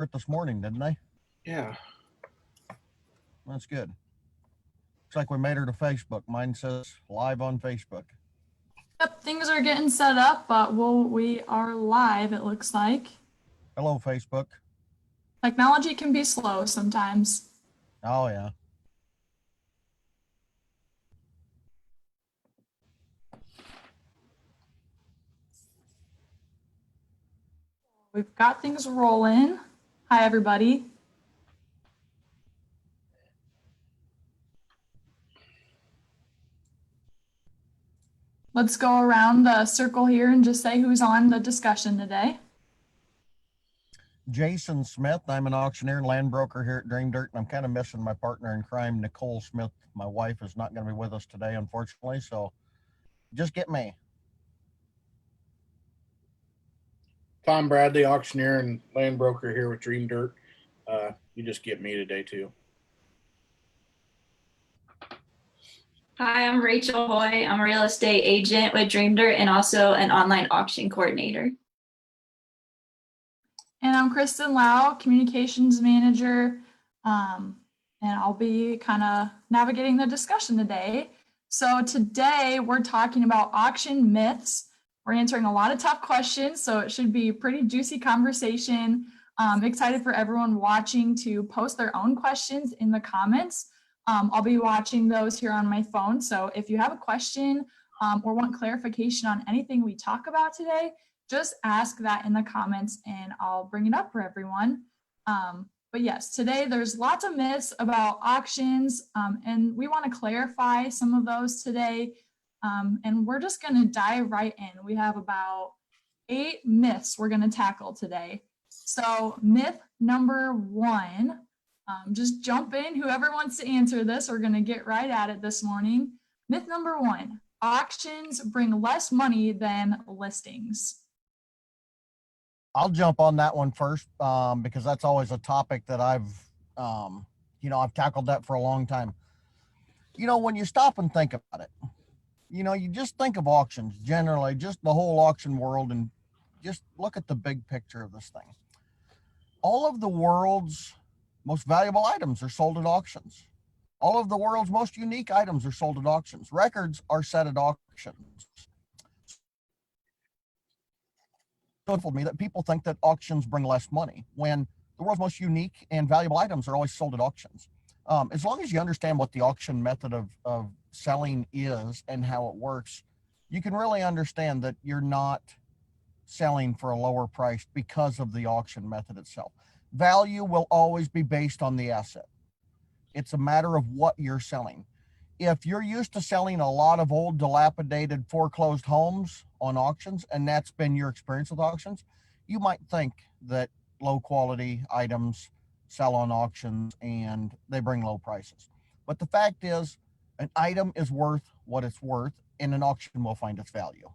it this morning, didn't they? Yeah. That's good. Looks like we made her to Facebook. Mine says live on Facebook. Yep, things are getting set up, but we are live, it looks like. Hello, Facebook. Technology can be slow sometimes. Oh, yeah. We've got things rolling. Hi, everybody. Let's go around the circle here and just say who's on the discussion today. Jason Smith. I'm an auctioneer and land broker here at Dream Dirt, and I'm kind of missing my partner in crime, Nicole Smith. My wife is not going to be with us today, unfortunately, so just get me. Tom Bradley, auctioneer and land broker here with Dream Dirt. You just get me today too. Hi, I'm Rachel Hoy. I'm a real estate agent with Dream Dirt and also an online auction coordinator. And I'm Kristen Lau, communications manager, and I'll be kind of navigating the discussion today. So today we're talking about auction myths. We're answering a lot of tough questions, so it should be a pretty juicy conversation. I'm excited for everyone watching to post their own questions in the comments. I'll be watching those here on my phone. So if you have a question or want clarification on anything we talk about today, just ask that in the comments and I'll bring it up for everyone. But yes, today there's lots of myths about auctions and we want to clarify some of those today. And we're just going to dive right in. We have about 8 myths we're going to tackle today. So myth number 1, just jump in. Whoever wants to answer this, we're going to get right at it this morning. Myth number 1, auctions bring less money than listings. I'll jump on that one first because that's always a topic that I've tackled that for a long time. When you stop and think about it, you just think of auctions generally, just the whole auction world, and just look at the big picture of this thing. All of the world's most valuable items are sold at auctions. All of the world's most unique items are sold at auctions. Records are set at auctions. Told me that people think that auctions bring less money when the world's most unique and valuable items are always sold at auctions. As long as you understand what the auction method of selling is and how it works, you can really understand that you're not selling for a lower price because of the auction method itself. Value will always be based on the asset. It's a matter of what you're selling. If you're used to selling a lot of old, dilapidated, foreclosed homes on auctions, and that's been your experience with auctions, you might think that low quality items sell on auctions and they bring low prices. But the fact is, an item is worth what it's worth, and an auction will find its value.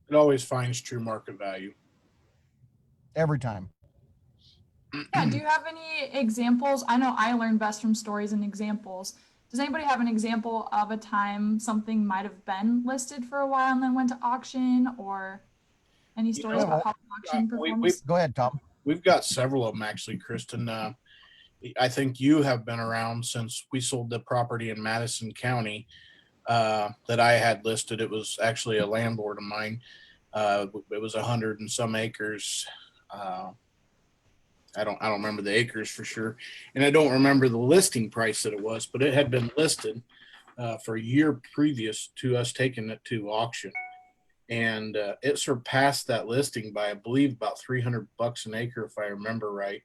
It always finds true market value. Every time. Yeah, do you have any examples? I know I learn best from stories and examples. Does anybody have an example of a time something might have been listed for a while and then went to auction, or any stories about how auction performs? Go ahead, Tom. We've got several of them actually, Kristen. I think you have been around since we sold the property in Madison County that I had listed. It was actually a landlord of mine. It was 100 and some acres. I don't remember the acres for sure, and I don't remember the listing price that it was, but it had been listed for a year previous to us taking it to auction, and it surpassed that listing by, I believe, about $300 an acre, if I remember right.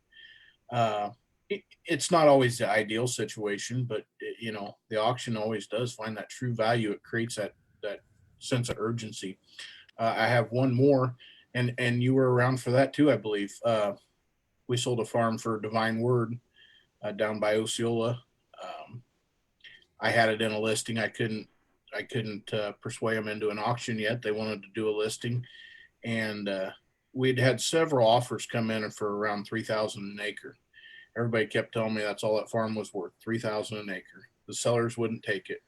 It's not always the ideal situation, but the auction always does find that true value. It creates that sense of urgency. I have one more, and you were around for that too, I believe. We sold a farm for Divine Word down by Osceola. I had it in a listing. I couldn't persuade them into an auction yet. They wanted to do a listing, and we'd had several offers come in for around $3,000 an acre. Everybody kept telling me that's all that farm was worth, $3,000 an acre. The sellers wouldn't take it.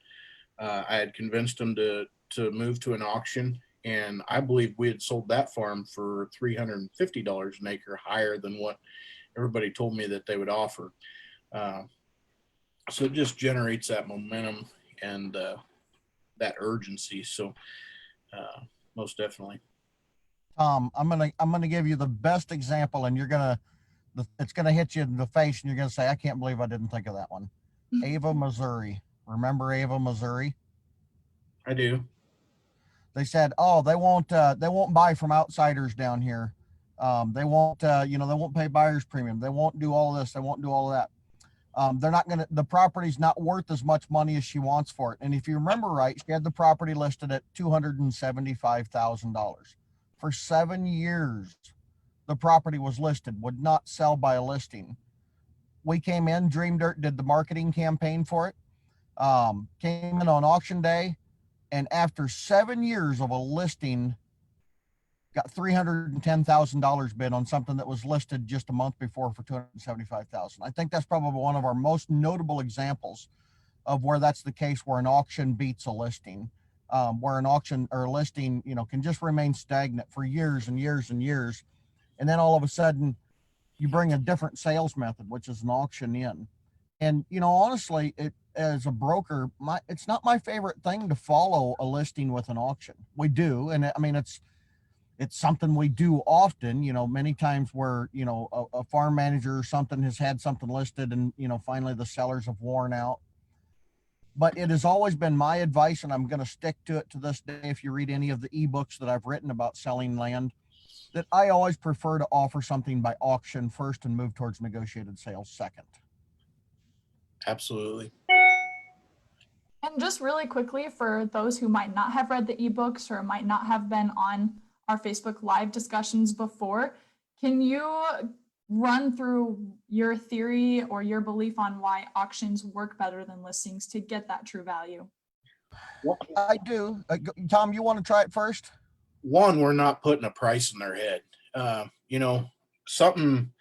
I had convinced them to move to an auction, and I believe we had sold that farm for $350 an acre, higher than what everybody told me that they would offer. So it just generates that momentum and that urgency. So most definitely. Tom, I'm gonna give you the best example, and it's gonna hit you in the face, and you're gonna say, "I can't believe I didn't think of that one." Ava, Missouri. Remember Ava, Missouri? I do. They said, "Oh, they won't buy from outsiders down here. They won't, they won't pay buyer's premium. They won't do all this. They won't do all of that. The property's not worth as much money as she wants for it." And if you remember right, she had the property listed at $275,000. For 7 years, the property was listed, would not sell by a listing. We came in, Dream Dirt did the marketing campaign for it, came in on auction day, and after 7 years of a listing, got $310,000 bid on something that was listed just a month before for $275,000. I think that's probably one of our most notable examples of where that's the case, where an auction beats a listing, where an auction or a listing, can just remain stagnant for years and years and years. And then all of a sudden you bring a different sales method, which is an auction in. And, honestly, as a broker, it's not my favorite thing to follow a listing with an auction. We do. And I mean, it's something we do often, many times where, a farm manager or something has had something listed and, finally the sellers have worn out. But it has always been my advice, and I'm going to stick to it to this day. If you read any of the ebooks that I've written about selling land, that I always prefer to offer something by auction first and move towards negotiated sales second. Absolutely. And just really quickly, for those who might not have read the ebooks or might not have been on our Facebook Live discussions before, can you run through your theory or your belief on why auctions work better than listings to get that true value? I do. Tom, you want to try it first? One, we're not putting a price in their head. Something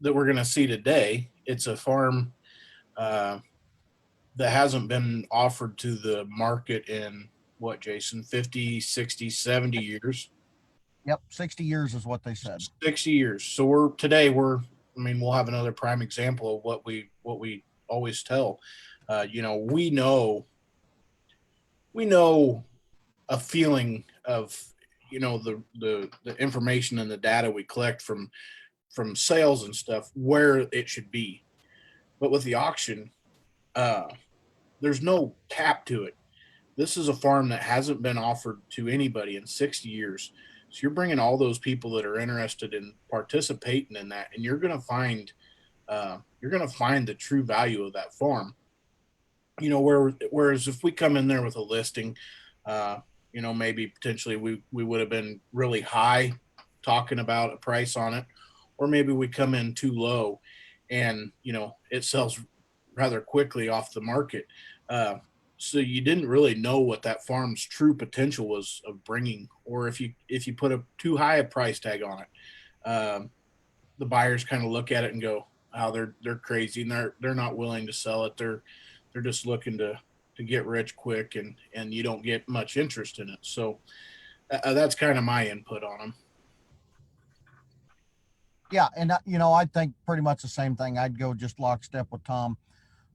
that we're going to see today. It's a farm that hasn't been offered to the market in what, Jason, 50, 60, 70 years. Yep. 60 years is what they said. 60 years. So we'll have another prime example of what we always tell. We know a feeling of, the information and the data we collect from sales and stuff, where it should be. But with the auction, there's no tap to it. This is a farm that hasn't been offered to anybody in 60 years. So you're bringing all those people that are interested in participating in that, and you're going to find the true value of that farm. Whereas if we come in there with a listing, maybe potentially we would have been really high talking about a price on it, or maybe we come in too low and, it sells rather quickly off the market. So you didn't really know what that farm's true potential was of bringing, or if you put a too high a price tag on it, the buyers kind of look at it and go, "Oh, they're crazy, and they're not willing to sell it. They're just looking to get rich quick," and you don't get much interest in it. So that's kind of my input on them. Yeah. And, I think pretty much the same thing. I'd go just lockstep with Tom.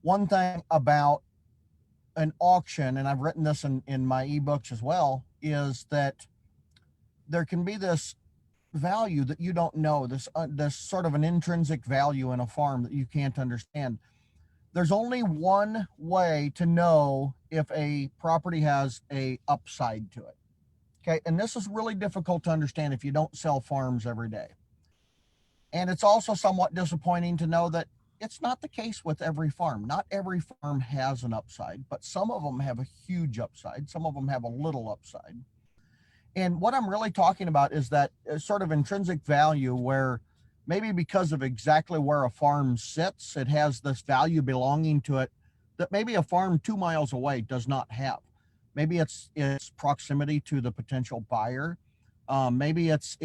One thing about an auction, and I've written this in my ebooks as well, is that there can be this value that you don't know, this sort of an intrinsic value in a farm that you can't understand. There's only one way to know if a property has a upside to it. Okay. And this is really difficult to understand if you don't sell farms every day. And it's also somewhat disappointing to know that it's not the case with every farm. Not every farm has an upside, but some of them have a huge upside. Some of them have a little upside. And what I'm really talking about is that sort of intrinsic value, where maybe because of exactly where a farm sits, it has this value belonging to it that maybe a farm 2 miles away does not have. Maybe it's proximity to the potential buyer. Maybe it's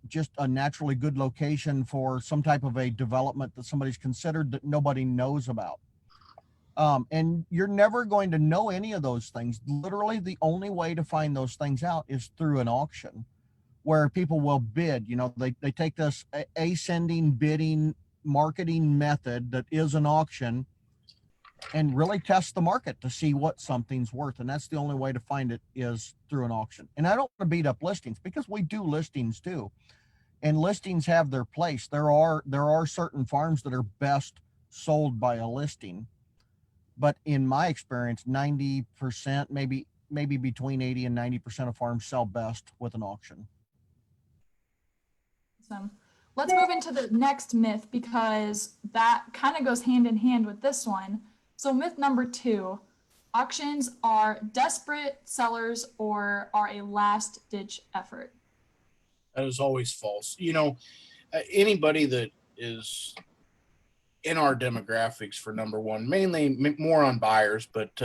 just a naturally good location for some type of a development that somebody's considered that nobody knows about. And you're never going to know any of those things. Literally, the only way to find those things out is through an auction, where people will bid. They take this ascending bidding marketing method that is an auction and really test the market to see what something's worth. And that's the only way to find it is through an auction. And I don't want to beat up listings because we do listings too. And listings have their place. There are certain farms that are best sold by a listing. But in my experience, 90%, maybe between 80 and 90% of farms sell best with an auction. Awesome. Let's move into the next myth because that kind of goes hand in hand with this one. So myth number 2, auctions are desperate sellers or are a last ditch effort. That is always false. Anybody that is in our demographics, for number one, mainly more on buyers, but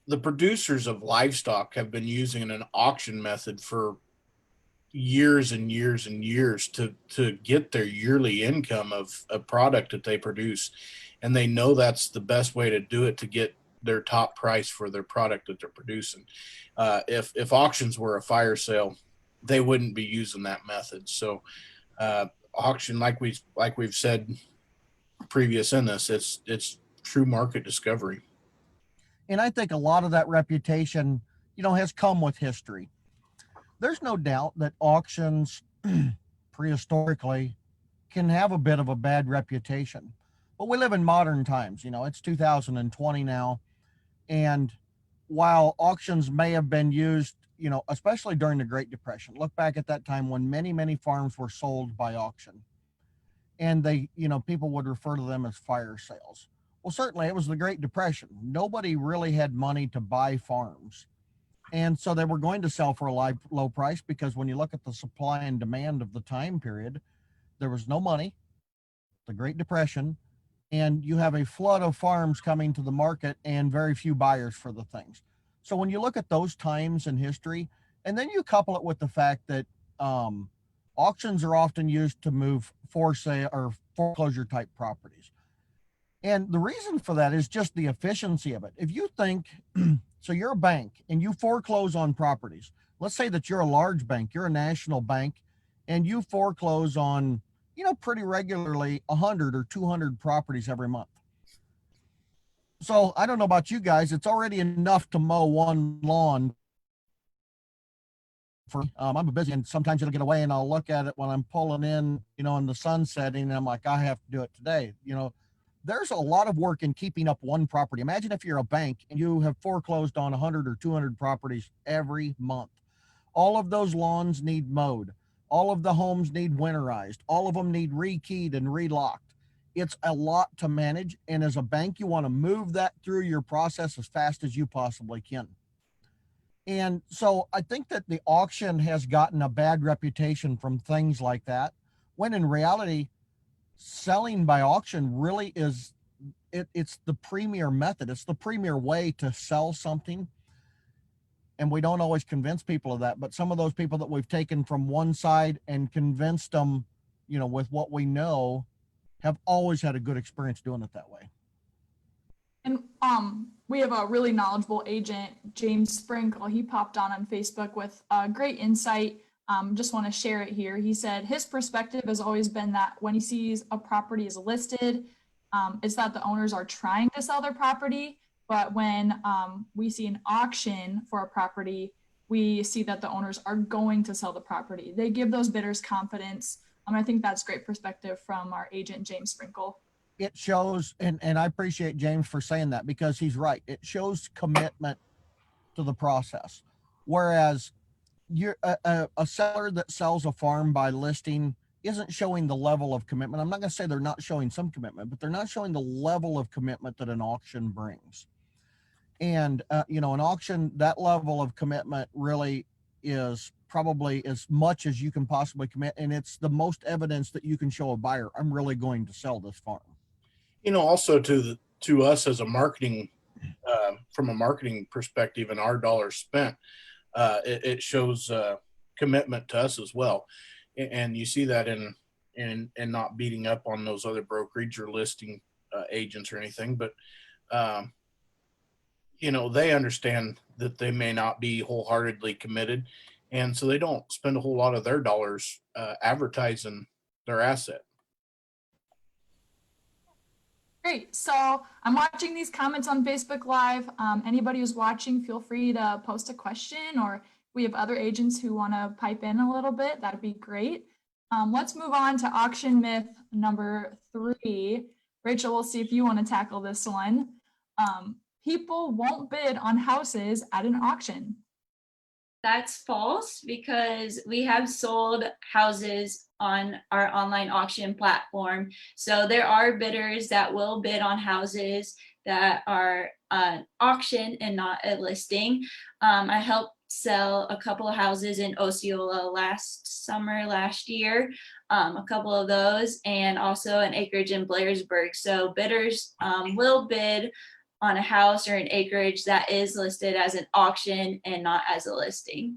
the producers of livestock have been using an auction method for years and years and years to get their yearly income of a product that they produce. And they know that's the best way to do it, to get their top price for their product that they're producing. If auctions were a fire sale, they wouldn't be using that method. So auction, like we've said previous in this, it's true market discovery. And I think a lot of that reputation, has come with history. There's no doubt that auctions prehistorically can have a bit of a bad reputation, but we live in modern times. It's 2020 now. And while auctions may have been used, especially during the Great Depression, look back at that time when many, many farms were sold by auction, and people would refer to them as fire sales. Well, certainly it was the Great Depression. Nobody really had money to buy farms. And so they were going to sell for a low price because when you look at the supply and demand of the time period, there was no money, the Great Depression, and you have a flood of farms coming to the market and very few buyers for the things. So when you look at those times in history, and then you couple it with the fact that auctions are often used to move for sale or foreclosure type properties. And the reason for that is just the efficiency of it. If you think, so you're a bank and you foreclose on properties. Let's say that you're a large bank, you're a national bank, and you foreclose on, pretty regularly 100 or 200 properties every month. So I don't know about you guys, it's already enough to mow one lawn. I'm a busy, and sometimes it'll get away and I'll look at it when I'm pulling in, in the sun setting, and I'm like, I have to do it today. There's a lot of work in keeping up one property. Imagine if you're a bank and you have foreclosed on 100 or 200 properties every month. All of those lawns need mowed. All of the homes need winterized. All of them need rekeyed and relocked. It's a lot to manage. And as a bank, you want to move that through your process as fast as you possibly can. And so I think that the auction has gotten a bad reputation from things like that, when in reality, selling by auction really is, it's the premier method. It's the premier way to sell something. And we don't always convince people of that, but some of those people that we've taken from one side and convinced them, with what we know, have always had a good experience doing it that way. And we have a really knowledgeable agent, James Sprinkle. He popped on Facebook with a great insight. Just want to share it here. He said his perspective has always been that when he sees a property is listed, it's that the owners are trying to sell their property. But when we see an auction for a property, we see that the owners are going to sell the property. They give those bidders confidence. I think that's great perspective from our agent, James Sprinkle. It shows, and I appreciate James for saying that, because he's right. It shows commitment to the process. Whereas you're a seller that sells a farm by listing isn't showing the level of commitment. I'm not going to say they're not showing some commitment, but they're not showing the level of commitment that an auction brings. And, an auction, that level of commitment really is probably as much as you can possibly commit. And it's the most evidence that you can show a buyer, I'm really going to sell this farm. Also to us as a marketing, from a marketing perspective and our dollars spent, it shows commitment to us as well. And you see that in not beating up on those other brokerage or listing agents or anything. But they understand that they may not be wholeheartedly committed. And so they don't spend a whole lot of their dollars advertising their asset. Great. So I'm watching these comments on Facebook Live. Anybody who's watching, feel free to post a question, or we have other agents who want to pipe in a little bit. That'd be great. Let's move on to auction myth number 3. Rachel, we'll see if you want to tackle this one. People won't bid on houses at an auction. That's false because we have sold houses on our online auction platform. So there are bidders that will bid on houses that are an auction and not a listing. I helped sell a couple of houses in Osceola last year, a couple of those, and also an acreage in Blairsburg. So bidders will bid on a house or an acreage that is listed as an auction and not as a listing.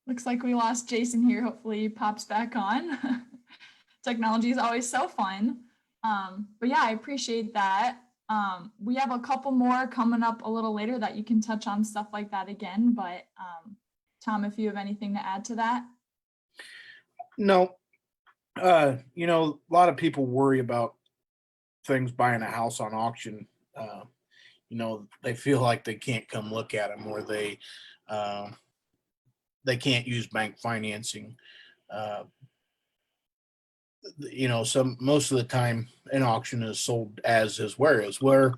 Looks like we lost Jason here. Hopefully he pops back on. Technology is always so fun. But yeah, I appreciate that. We have a couple more coming up a little later that you can touch on stuff like that again. But Tom, if you have anything to add to that. No, a lot of people worry about things buying a house on auction. They feel like they can't come look at them, or they can't use bank financing. Most of the time an auction is sold as is, where even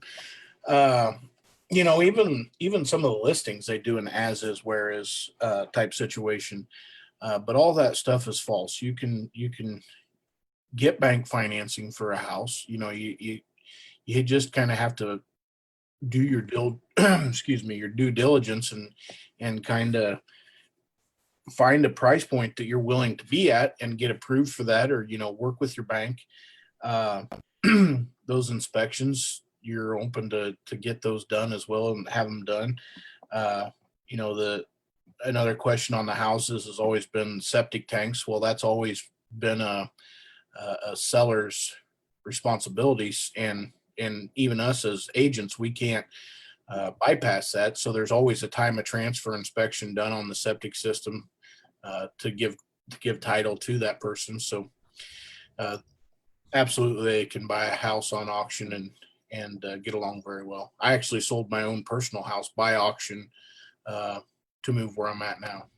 some of the listings, they do an as is where is type situation. But all that stuff is false. You can get bank financing for a house. You just kind of have to do your your due diligence, and kind of find a price point that you're willing to be at and get approved for that, or work with your bank. Those inspections, you're open to get those done as well and have them done. Another question on the houses has always been septic tanks. Well, that's always been a seller's responsibilities, and even us as agents, we can't bypass that. So there's always a time of transfer inspection done on the septic system to give title to that person. So absolutely, they can buy a house on auction and get along very well. I actually sold my own personal house by auction to move where I'm at now.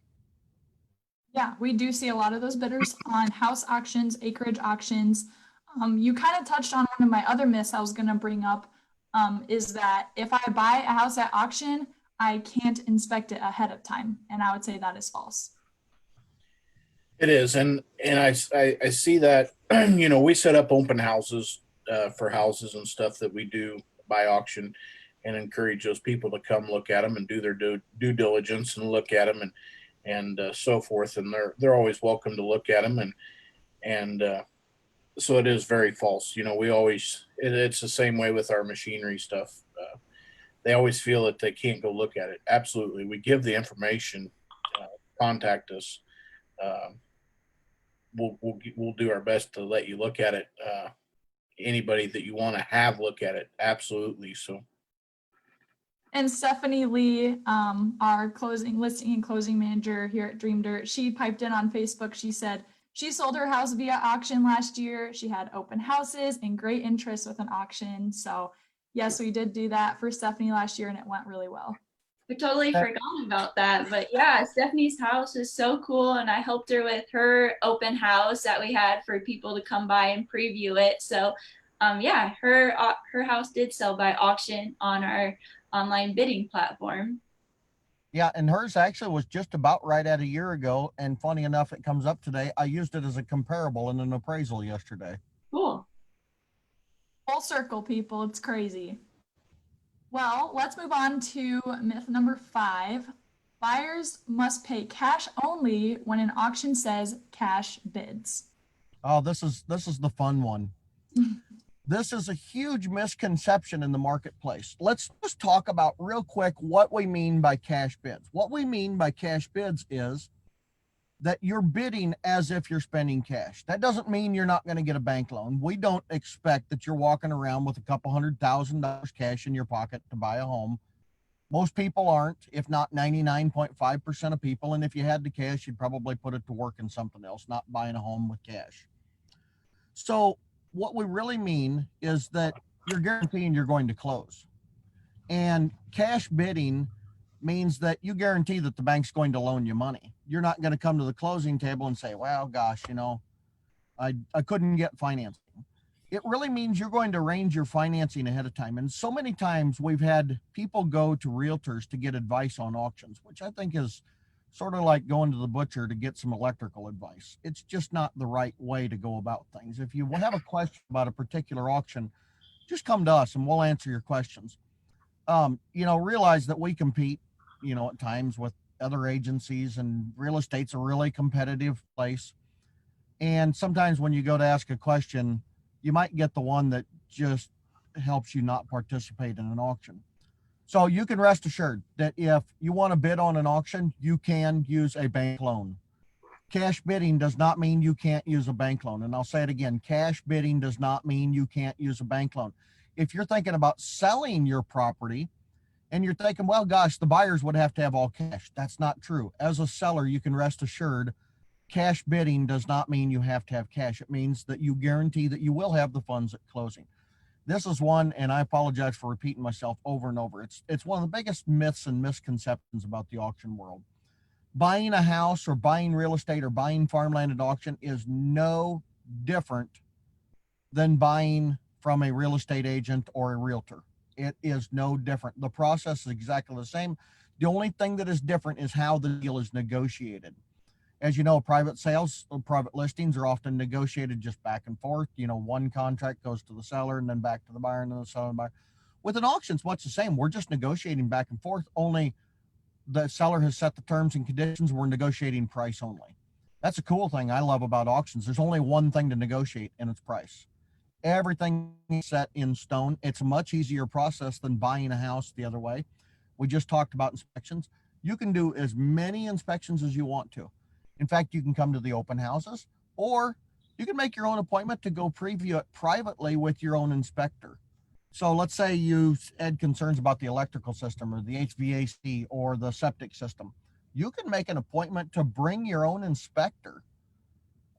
Yeah, we do see a lot of those bidders on house auctions, acreage auctions. You kind of touched on one of my other myths I was going to bring up, is that if I buy a house at auction, I can't inspect it ahead of time. And I would say that is false. It is. And I see that, we set up open houses for houses and stuff that we do by auction, and encourage those people to come look at them and do their due diligence and look at them and so forth. And they're always welcome to look at them. And so it is very false. It's the same way with our machinery stuff. They always feel that they can't go look at it. Absolutely. We give the information, contact us. We'll do our best to let you look at it. Anybody that you want to have look at it. Absolutely. So. And Stephanie Lee, our listing and closing manager here at Dream Dirt, she piped in on Facebook. She said she sold her house via auction last year. She had open houses and great interest with an auction. So yes, we did do that for Stephanie last year, and it went really well. I totally forgot about that. But yeah, Stephanie's house is so cool, and I helped her with her open house that we had for people to come by and preview it. So yeah, her house did sell by auction on our online bidding platform. Yeah, and hers actually was just about right at a year ago. And funny enough, it comes up today. I used it as a comparable in an appraisal yesterday. Cool. Full circle, people. It's crazy. Well, let's move on to myth number 5. Buyers must pay cash only when an auction says cash bids. Oh, this is the fun one. This is a huge misconception in the marketplace. Let's just talk about real quick what we mean by cash bids. What we mean by cash bids is that you're bidding as if you're spending cash. That doesn't mean you're not going to get a bank loan. We don't expect that you're walking around with a couple $100,000 cash in your pocket to buy a home. Most people aren't, if not 99.5% of people. And if you had the cash, you'd probably put it to work in something else, not buying a home with cash. So what we really mean is that you're guaranteeing you're going to close. And cash bidding means that you guarantee that the bank's going to loan you money. You're not going to come to the closing table and say, well, gosh, I couldn't get financing. It really means you're going to arrange your financing ahead of time. And so many times we've had people go to realtors to get advice on auctions, which I think is sort of like going to the butcher to get some electrical advice. It's just not the right way to go about things. If you have a question about a particular auction, just come to us and we'll answer your questions. Realize that we compete, at times with other agencies, and real estate's a really competitive place. And sometimes when you go to ask a question, you might get the one that just helps you not participate in an auction. So you can rest assured that if you want to bid on an auction, you can use a bank loan. Cash bidding does not mean you can't use a bank loan. And I'll say it again, cash bidding does not mean you can't use a bank loan. If you're thinking about selling your property and you're thinking, well, gosh, the buyers would have to have all cash. That's not true. As a seller, you can rest assured cash bidding does not mean you have to have cash. It means that you guarantee that you will have the funds at closing. This is one, and I apologize for repeating myself over and over. It's one of the biggest myths and misconceptions about the auction world. Buying a house or buying real estate or buying farmland at auction is no different than buying from a real estate agent or a realtor. It is no different. The process is exactly the same. The only thing that is different is how the deal is negotiated. As you know, private sales or private listings are often negotiated just back and forth. One contract goes to the seller and then back to the buyer and then the seller and buyer. With an auction, it's much the same. We're just negotiating back and forth. Only the seller has set the terms and conditions. We're negotiating price only. That's a cool thing I love about auctions. There's only one thing to negotiate, and it's price. Everything is set in stone. It's a much easier process than buying a house the other way. We just talked about inspections. You can do as many inspections as you want to. In fact, you can come to the open houses, or you can make your own appointment to go preview it privately with your own inspector. So let's say you had concerns about the electrical system or the HVAC or the septic system. You can make an appointment to bring your own inspector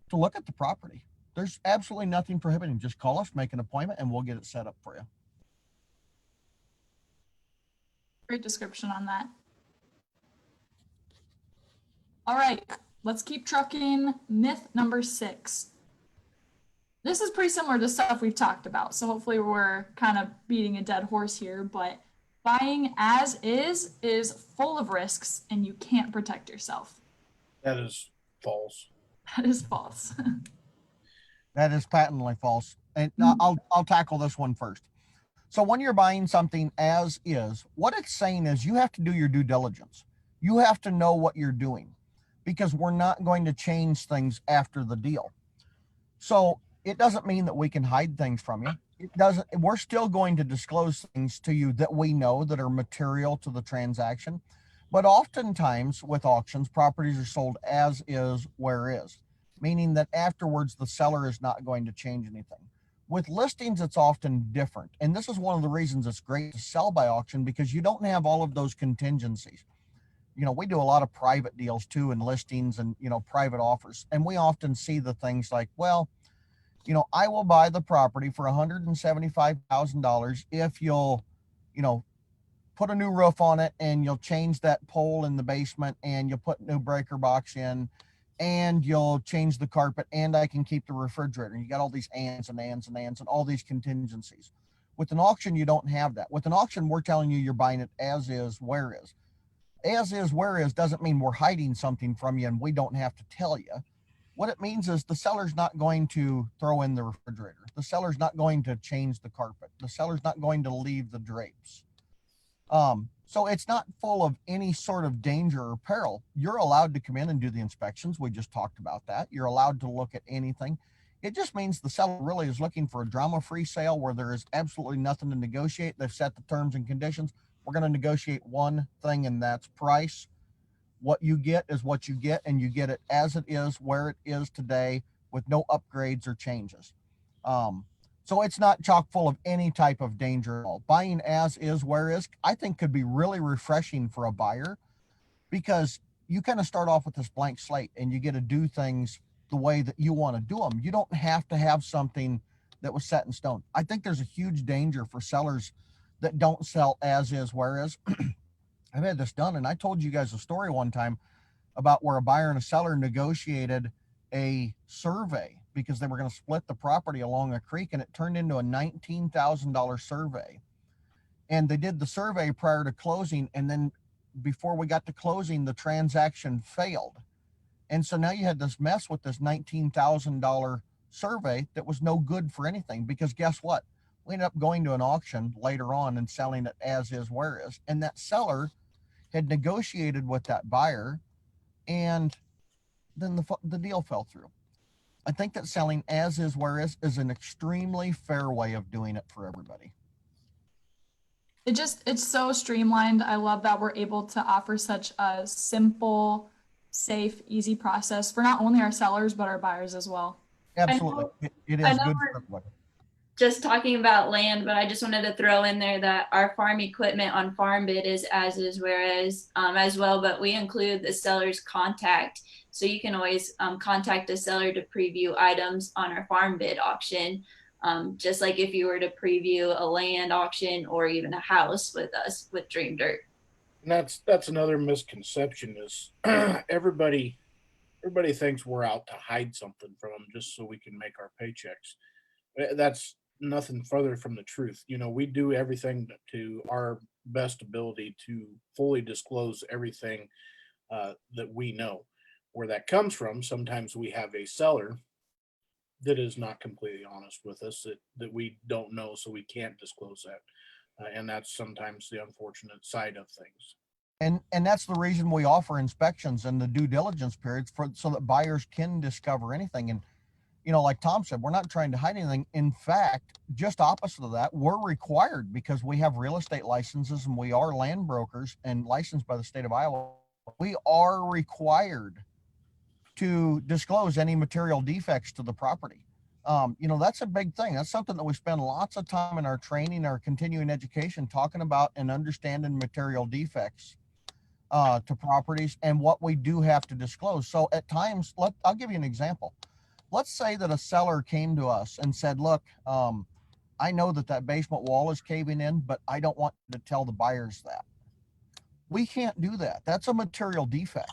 to look at the property. There's absolutely nothing prohibiting. Just call us, make an appointment, and we'll get it set up for you. Great description on that. All right, let's keep trucking. Myth number 6. This is pretty similar to stuff we've talked about, so hopefully we're kind of beating a dead horse here, but buying as is full of risks and you can't protect yourself. That is false. That is false. That is patently false. And I'll tackle this one first. So when you're buying something as is, what it's saying is you have to do your due diligence. You have to know what you're doing, because we're not going to change things after the deal. So it doesn't mean that we can hide things from you. It doesn't. We're still going to disclose things to you that we know that are material to the transaction. But oftentimes with auctions, properties are sold as is, where is, meaning that afterwards the seller is not going to change anything. With listings, it's often different. And this is one of the reasons it's great to sell by auction, because you don't have all of those contingencies. We do a lot of private deals too, and listings and, private offers. And we often see the things like, well, I will buy the property for $175,000 if you'll, put a new roof on it, and you'll change that pole in the basement, and you'll put new breaker box in, and you'll change the carpet, and I can keep the refrigerator. You got all these ands and ands and ands and all these contingencies. With an auction, you don't have that. With an auction, we're telling you you're buying it as is, where is. As is, where is doesn't mean we're hiding something from you and we don't have to tell you. What it means is the seller's not going to throw in the refrigerator. The seller's not going to change the carpet. The seller's not going to leave the drapes. So it's not full of any sort of danger or peril. You're allowed to come in and do the inspections. We just talked about that. You're allowed to look at anything. It just means the seller really is looking for a drama-free sale where there is absolutely nothing to negotiate. They've set the terms and conditions. We're going to negotiate one thing, and that's price. What you get is what you get, and you get it as it is, where it is today, with no upgrades or changes. So it's not chock full of any type of danger at all. Buying as is, where is, I think could be really refreshing for a buyer, because you kind of start off with this blank slate and you get to do things the way that you want to do them. You don't have to have something that was set in stone. I think there's a huge danger for sellers that don't sell as is, where is. I've had this done, and I told you guys a story one time about where a buyer and a seller negotiated a survey because they were going to split the property along a creek, and it turned into a $19,000 survey. And they did the survey prior to closing, and then before we got to closing, the transaction failed. And so now you had this mess with this $19,000 survey that was no good for anything, because guess what? We ended up going to an auction later on and selling it as is, where is. And that seller had negotiated with that buyer, and then the deal fell through. I think that selling as is, where is an extremely fair way of doing it for everybody. It's so streamlined. I love that we're able to offer such a simple, safe, easy process for not only our sellers, but our buyers as well. Absolutely. It I is know good we're for everybody. just talking about land, but I just wanted to throw in there that our farm equipment on farm bid is as is, whereas as well, but we include the seller's contact. So you can always contact a seller to preview items on our farm bid auction. Just like if you were to preview a land auction or even a house with us with Dream Dirt. And that's another misconception is everybody thinks we're out to hide something from them just so we can make our paychecks. That's nothing further from the truth. You know, we do everything to our best ability to fully disclose everything that we know. Where that comes from, sometimes we have a seller that is not completely honest with us, that we don't know, so we can't disclose that. And that's sometimes the unfortunate side of things. And that's the reason we offer inspections and the due diligence periods, so that buyers can discover anything. And like Tom said, we're not trying to hide anything. In fact, just opposite of that, we're required, because we have real estate licenses and we are land brokers and licensed by the state of Iowa. We are required to disclose any material defects to the property. That's a big thing. That's something that we spend lots of time in our training, our continuing education, talking about and understanding material defects to properties and what we do have to disclose. So at times, I'll give you an example. Let's say that a seller came to us and said, look, I know that basement wall is caving in, but I don't want to tell the buyers that. We can't do that. That's a material defect.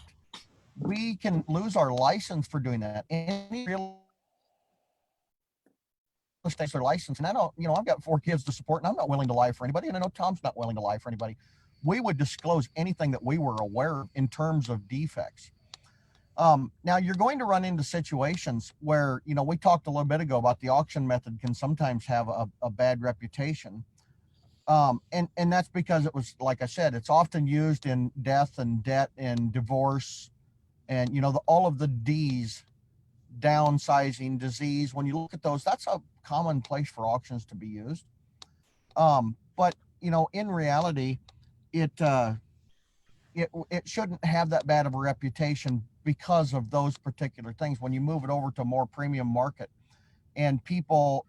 We can lose our license for doing that. Any real estate license, and I don't, I've got 4 kids to support, and I'm not willing to lie for anybody, and I know Tom's not willing to lie for anybody. We would disclose anything that we were aware of in terms of defects. Now you're going to run into situations where, we talked a little bit ago about the auction method can sometimes have a bad reputation. And that's because it was, like I said, it's often used in death and debt and divorce and, all of the D's, downsizing, disease. When you look at those, that's a common place for auctions to be used. But, in reality, it shouldn't have that bad of a reputation because of those particular things. When you move it over to a more premium market and people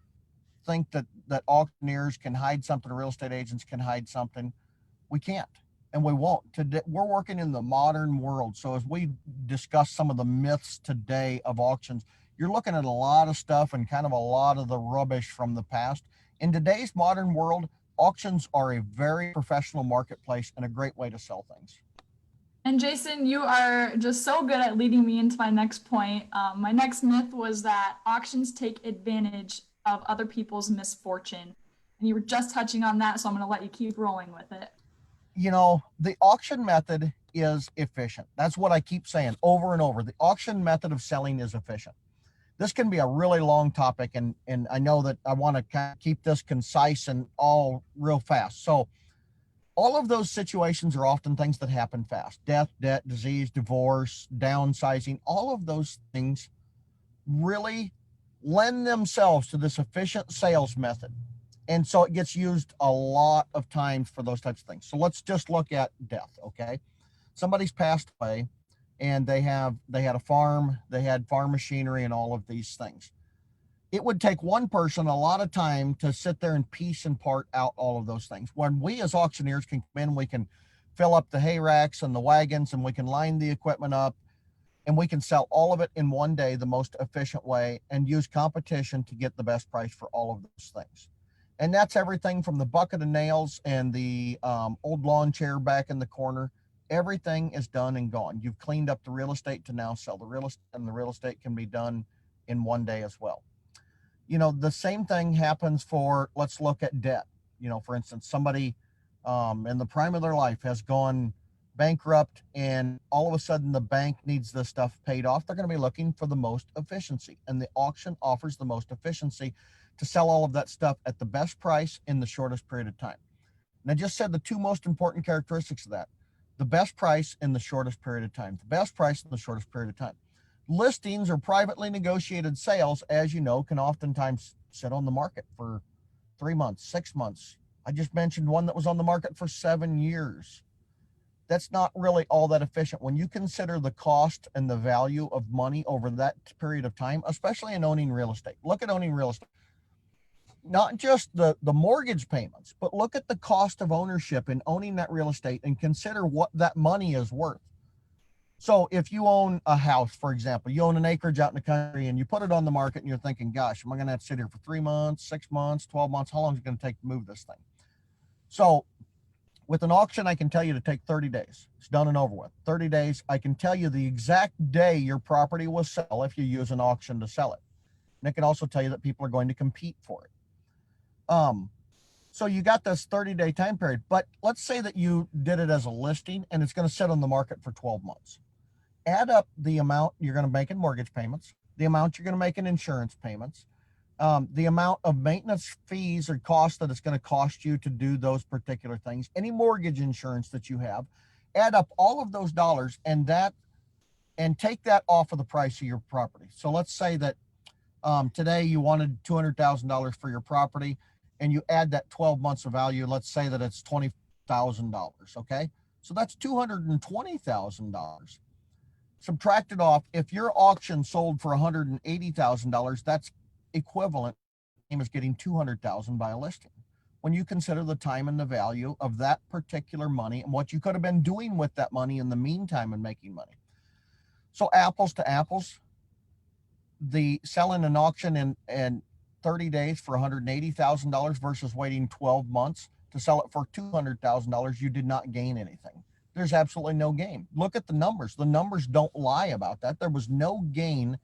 think that auctioneers can hide something, real estate agents can hide something, we can't, and we won't. Today, we're working in the modern world. So as we discuss some of the myths today of auctions, you're looking at a lot of stuff and kind of a lot of the rubbish from the past. In today's modern world, auctions are a very professional marketplace and a great way to sell things. And Jason, you are just so good at leading me into my next point. My next myth was that auctions take advantage of other people's misfortune. And you were just touching on that, so I'm going to let you keep rolling with it. The auction method is efficient. That's what I keep saying over and over. The auction method of selling is efficient. This can be a really long topic, and I know that I want to kind of keep this concise and all real fast. So all of those situations are often things that happen fast. Death, debt, disease, divorce, downsizing, all of those things really lend themselves to this efficient sales method. And so it gets used a lot of times for those types of things. So let's just look at death, okay? Somebody's passed away and they had a farm, they had farm machinery and all of these things. It would take one person a lot of time to sit there and piece and part out all of those things. When we as auctioneers can come in, we can fill up the hay racks and the wagons, and we can line the equipment up, and we can sell all of it in one day the most efficient way, and use competition to get the best price for all of those things. And that's everything from the bucket of nails and the old lawn chair back in the corner. Everything is done and gone. You've cleaned up the real estate to now sell the real estate, and the real estate can be done in one day as well. You know, the same thing happens for, let's look at debt. You know, for instance, somebody in the prime of their life has gone bankrupt, and all of a sudden the bank needs this stuff paid off. They're going to be looking for the most efficiency, and the auction offers the most efficiency to sell all of that stuff at the best price in the shortest period of time. And I just said the two most important characteristics of that: the best price in the shortest period of time. The best price in the shortest period of time. Listings or privately negotiated sales, as you know, can oftentimes sit on the market for 3 months, 6 months. I just mentioned one that was on the market for 7 years. That's not really all that efficient when you consider the cost and the value of money over that period of time, especially in owning real estate. Look at owning real estate. Not just the mortgage payments, but look at the cost of ownership in owning that real estate and consider what that money is worth. So if you own a house, for example, you own an acreage out in the country and you put it on the market and you're thinking, gosh, am I going to have to sit here for 3 months, 6 months, 12 months? How long is it going to take to move this thing? So with an auction, I can tell you to take 30 days. It's done and over with. 30 days. I can tell you the exact day your property will sell if you use an auction to sell it. And it can also tell you that people are going to compete for it. So you got this 30-day time period, but let's say that you did it as a listing and it's going to sit on the market for 12 months. Add up the amount you're going to make in mortgage payments, the amount you're going to make in insurance payments, the amount of maintenance fees or costs that it's going to cost you to do those particular things, any mortgage insurance that you have. Add up all of those dollars and take that off of the price of your property. So let's say that today you wanted $200,000 for your property, and you add that 12 months of value. Let's say that it's $20,000. Okay, so that's $220,000. Subtract it off. If your auction sold for $180,000, that's equivalent as getting $200,000 by a listing. When you consider the time and the value of that particular money and what you could have been doing with that money in the meantime and making money. So apples to apples, the selling an auction in 30 days for $180,000 versus waiting 12 months to sell it for $200,000, you did not gain anything. There's absolutely no gain. Look at the numbers. The numbers don't lie about that. There was no gain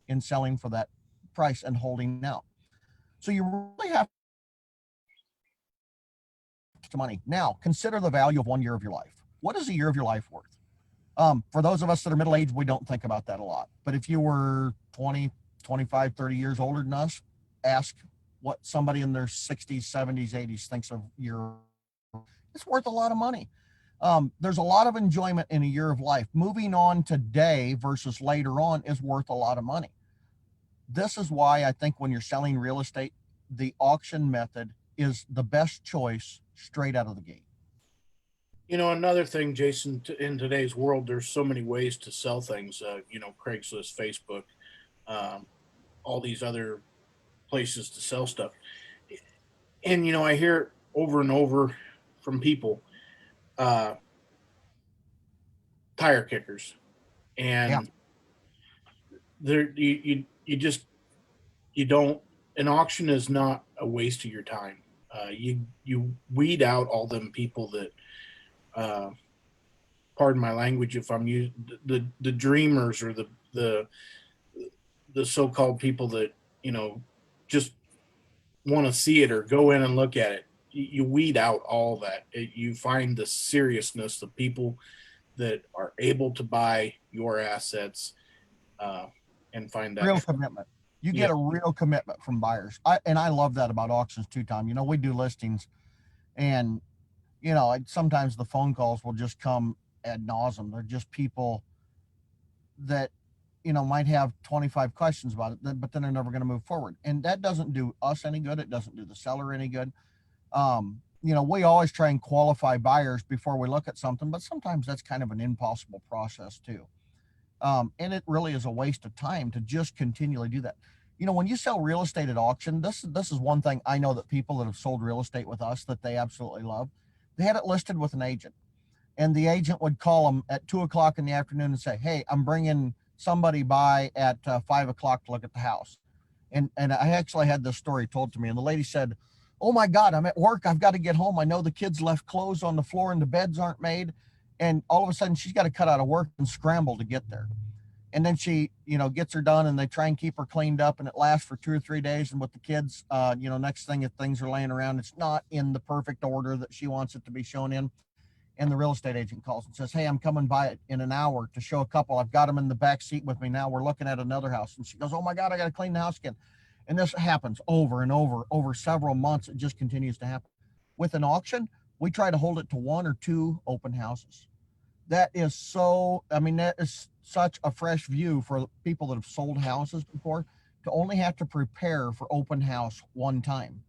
in selling for that price and holding out. So you really have to money. Now, consider the value of 1 year of your life. What is a year of your life worth? For those of us that are middle-aged, we don't think about that a lot. But if you were 20, 25, 30 years older than us, ask what somebody in their 60s, 70s, 80s thinks of your. It's worth a lot of money. There's a lot of enjoyment in a year of life. Moving on today versus later on is worth a lot of money. This is why I think when you're selling real estate, the auction method is the best choice straight out of the gate. You know, another thing, Jason, in today's world, there's so many ways to sell things. Craigslist, Facebook, all these other places to sell stuff. And I hear over and over from people, tire kickers, and there you don't. An auction is not a waste of your time. You weed out all them people that. Pardon my language if I'm using the dreamers or the so-called people that just want to see it or go in and look at it. You weed out all that. You find the seriousness, the people that are able to buy your assets, and find that real commitment. You get a real commitment from buyers. I love that about auctions too, Tom. We do listings, and sometimes the phone calls will just come ad nauseum. They're just people that, might have 25 questions about it, but then they're never going to move forward. And that doesn't do us any good. It doesn't do the seller any good. we always try and qualify buyers before we look at something, but sometimes that's kind of an impossible process too. And it really is a waste of time to just continually do that. When you sell real estate at auction, this is one thing I know that people that have sold real estate with us that they absolutely love. They had it listed with an agent, and the agent would call them at 2 o'clock in the afternoon and say, "Hey, I'm bringing somebody by at 5 o'clock to look at the house." And I actually had this story told to me, and the lady said, "Oh my God, I'm at work. I've got to get home. I know the kids left clothes on the floor and the beds aren't made." And all of a sudden she's got to cut out of work and scramble to get there. And then she, gets her done, and they try and keep her cleaned up, and it lasts for 2 or 3 days. And with the kids, next thing, if things are laying around, it's not in the perfect order that she wants it to be shown in. And the real estate agent calls and says, "Hey, I'm coming by it in an hour to show a couple. I've got them in the back seat with me now. We're looking at another house." And she goes, "Oh my God, I got to clean the house again." And this happens over and over several months. It just continues to happen. With an auction, we try to hold it to 1 or 2 open houses. That is that is such a fresh view for people that have sold houses before, to only have to prepare for open house one time,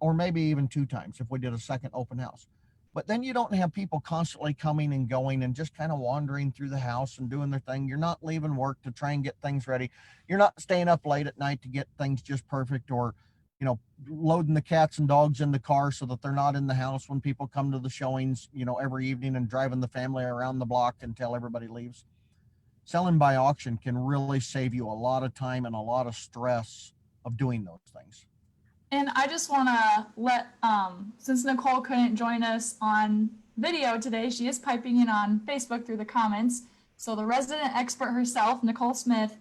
or maybe even 2 times if we did a second open house. But then you don't have people constantly coming and going and just kind of wandering through the house and doing their thing. You're not leaving work to try and get things ready. You're not staying up late at night to get things just perfect, or loading the cats and dogs in the car so that they're not in the house when people come to the showings, every evening, and driving the family around the block until everybody leaves. Selling by auction can really save you a lot of time and a lot of stress of doing those things. And I just want to let, since Nicole couldn't join us on video today, she is piping in on Facebook through the comments. So the resident expert herself, Nicole Smith,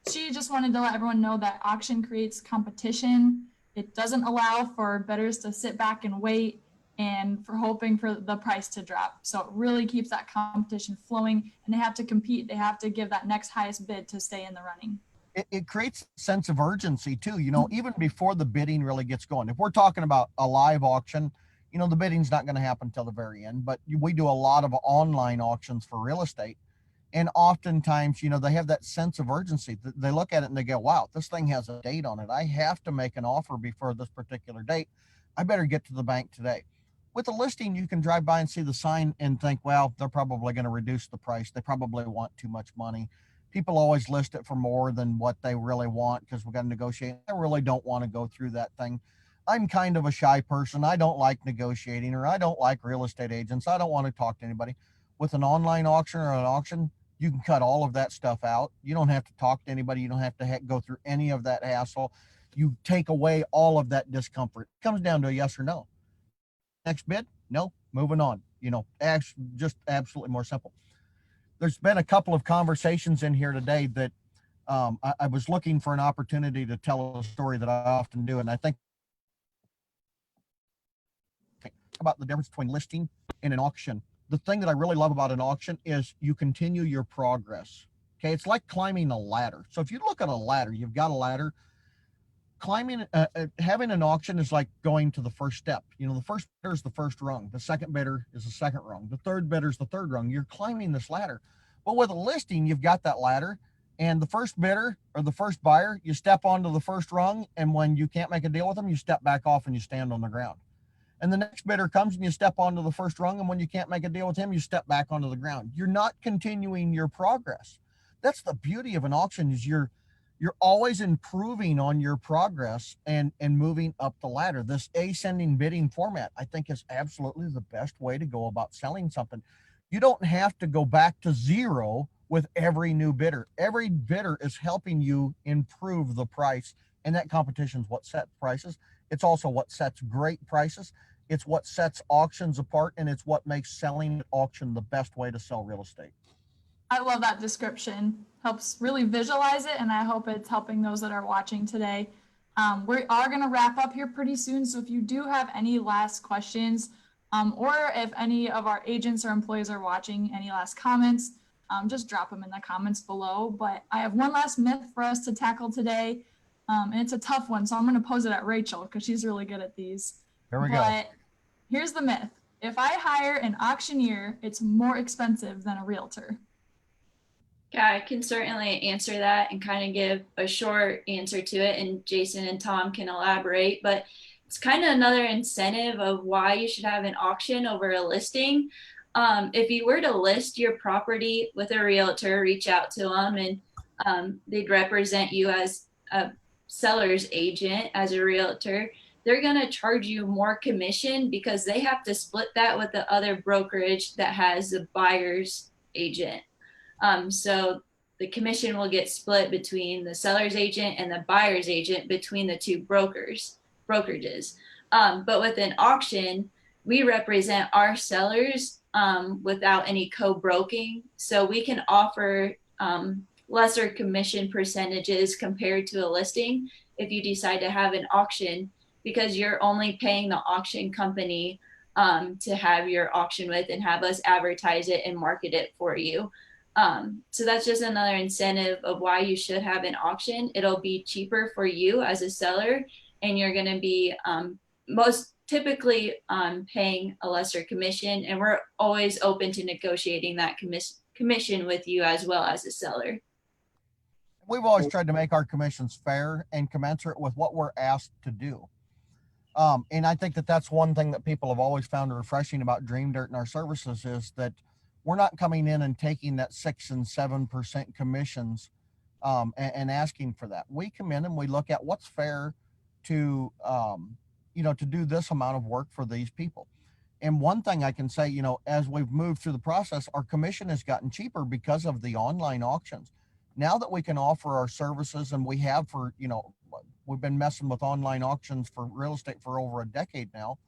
she just wanted to let everyone know that auction creates competition. It doesn't allow for bidders to sit back and wait and for hoping for the price to drop. So it really keeps that competition flowing, and they have to compete. They have to give that next highest bid to stay in the running. It creates a sense of urgency too, even before the bidding really gets going. If we're talking about a live auction, the bidding's not going to happen till the very end, but we do a lot of online auctions for real estate. And oftentimes, they have that sense of urgency. They look at it and they go, "Wow, this thing has a date on it. I have to make an offer before this particular date. I better get to the bank today." With a listing, you can drive by and see the sign and think, "Well, they're probably going to reduce the price. They probably want too much money." People always list it for more than what they really want because we've got to negotiate. I really don't want to go through that thing. I'm kind of a shy person. I don't like negotiating, or I don't like real estate agents. I don't want to talk to anybody. With an online auction or an auction, you can cut all of that stuff out. You don't have to talk to anybody. You don't have to go through any of that hassle. You take away all of that discomfort. It comes down to a yes or no. Next bid? No, moving on. Just absolutely more simple. There's been a couple of conversations in here today that I was looking for an opportunity to tell a story that I often do. And I think about the difference between listing and an auction. The thing that I really love about an auction is you continue your progress. Okay. It's like climbing a ladder. So if you look at a ladder, you've got a ladder. Having an auction is like going to the first step. The first bidder is the first rung. The second bidder is the second rung. The third bidder is the third rung. You're climbing this ladder. But with a listing, you've got that ladder, and the first bidder or the first buyer, you step onto the first rung, and when you can't make a deal with them, you step back off and you stand on the ground. And the next bidder comes and you step onto the first rung, and when you can't make a deal with him, you step back onto the ground. You're not continuing your progress. That's the beauty of an auction, is you're always improving on your progress and moving up the ladder. This ascending bidding format, I think, is absolutely the best way to go about selling something. You don't have to go back to zero with every new bidder. Every bidder is helping you improve the price, and that competition is what sets prices. It's also what sets great prices. It's what sets auctions apart, and it's what makes selling at auction the best way to sell real estate. I love that description. Helps really visualize it, and I hope it's helping those that are watching today. We are going to wrap up here pretty soon, so if you do have any last questions, or if any of our agents or employees are watching, any last comments, just drop them in the comments below. But I have one last myth for us to tackle today, and it's a tough one, so I'm going to pose it at Rachel because she's really good at these. Here we go. But here's the myth. If I hire an auctioneer, it's more expensive than a realtor. Yeah, I can certainly answer that and kind of give a short answer to it, and Jason and Tom can elaborate. But it's kind of another incentive of why you should have an auction over a listing. If you were to list your property with a realtor, reach out to them and they'd represent you as a seller's agent, as a realtor. They're going to charge you more commission because they have to split that with the other brokerage that has the buyer's agent. So the commission will get split between the seller's agent and the buyer's agent between the two brokerages. But with an auction, we represent our sellers without any co-broking. So we can offer lesser commission percentages compared to a listing if you decide to have an auction, because you're only paying the auction company to have your auction with and have us advertise it and market it for you. So that's just another incentive of why you should have an auction. It'll be cheaper for you as a seller, and you're going to be most typically paying a lesser commission. And we're always open to negotiating that commission with you as well as a seller. We've always tried to make our commissions fair and commensurate with what we're asked to do. And I think that that's one thing that people have always found refreshing about Dream Dirt and our services is that we're not coming in and taking that 6 and 7% commissions and asking for that. We come in and we look at what's fair to, to do this amount of work for these people. And one thing I can say, as we've moved through the process, our commission has gotten cheaper because of the online auctions. Now that we can offer our services, and we have for, we've been messing with online auctions for real estate for over a decade now,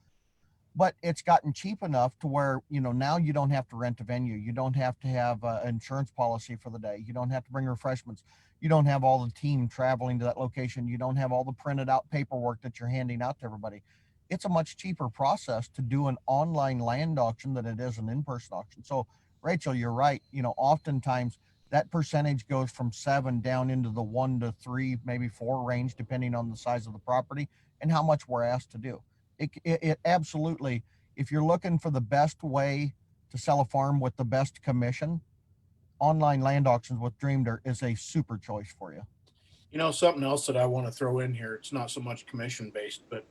but it's gotten cheap enough to where, now you don't have to rent a venue. You don't have to have an insurance policy for the day. You don't have to bring refreshments. You don't have all the team traveling to that location. You don't have all the printed out paperwork that you're handing out to everybody. It's a much cheaper process to do an online land auction than it is an in-person auction. So Rachel, you're right. Oftentimes that percentage goes from 7 down into the 1 to 3, maybe 4 range, depending on the size of the property and how much we're asked to do. It absolutely, if you're looking for the best way to sell a farm with the best commission, online land auctions with Dream Dirt is a super choice for you. Something else that I want to throw in here, it's not so much commission based, but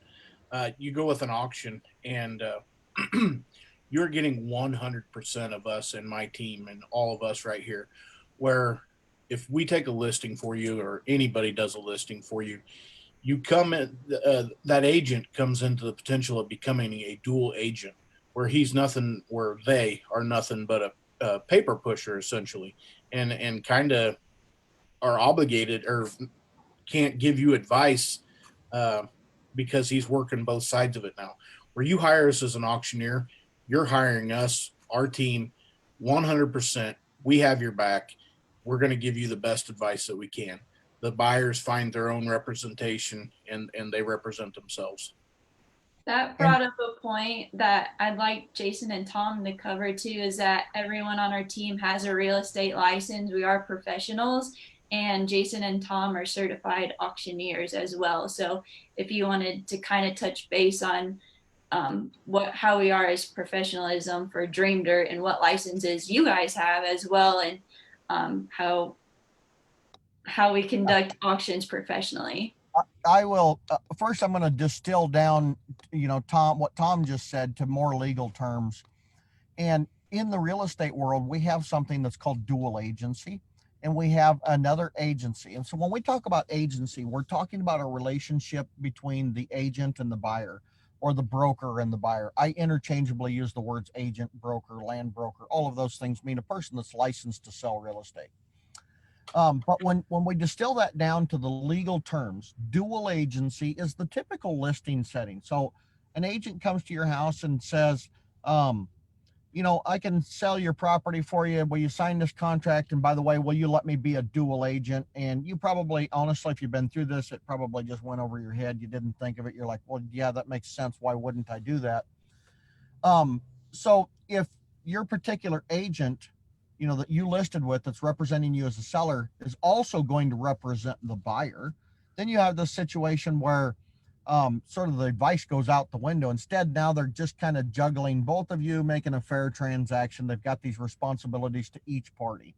you go with an auction and you're getting 100% of us and my team and all of us right here, where if we take a listing for you or anybody does a listing for you, you come in, that agent comes into the potential of becoming a dual agent, where they are nothing but a paper pusher essentially, and kind of are obligated or can't give you advice because he's working both sides of it now. Where you hire us as an auctioneer, you're hiring us, our team, 100%. We have your back. We're going to give you the best advice that we can. The buyers find their own representation and they represent themselves. That brought up a point that I'd like Jason and Tom to cover too, is that everyone on our team has a real estate license. We are professionals, and Jason and Tom are certified auctioneers as well. So if you wanted to kind of touch base on how we are as professionalism for Dream Dirt and what licenses you guys have as well, and how we conduct auctions professionally. I will first. I'm going to distill down, what Tom just said to more legal terms. And in the real estate world, we have something that's called dual agency, and we have another agency. And so when we talk about agency, we're talking about a relationship between the agent and the buyer, or the broker and the buyer. I interchangeably use the words agent, broker, land broker. All of those things mean a person that's licensed to sell real estate. But when we distill that down to the legal terms, dual agency is the typical listing setting. So an agent comes to your house and says, I can sell your property for you. Will you sign this contract? And by the way, will you let me be a dual agent? And you probably, honestly, if you've been through this, it probably just went over your head. You didn't think of it. You're like, well, yeah, that makes sense. Why wouldn't I do that? So if your particular agent, that you listed with, that's representing you as a seller, is also going to represent the buyer, then you have this situation where sort of the advice goes out the window. Instead, now they're just kind of juggling both of you, making a fair transaction. They've got these responsibilities to each party.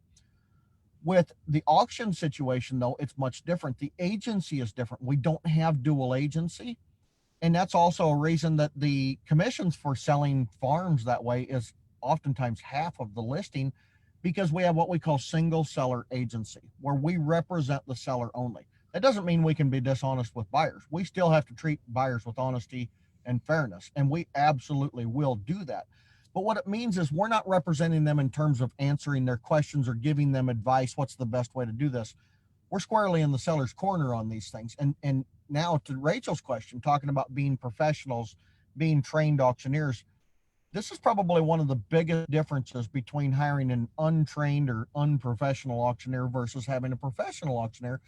With the auction situation, though, it's much different. The agency is different. We don't have dual agency. And that's also a reason that the commissions for selling farms that way is oftentimes half of the listing, because we have what we call single seller agency, where we represent the seller only. That doesn't mean we can be dishonest with buyers. We still have to treat buyers with honesty and fairness, and we absolutely will do that. But what it means is we're not representing them in terms of answering their questions or giving them advice. What's the best way to do this? We're squarely in the seller's corner on these things. And now to Rachel's question, talking about being professionals, being trained auctioneers, this is probably one of the biggest differences between hiring an untrained or unprofessional auctioneer versus having a professional auctioneer,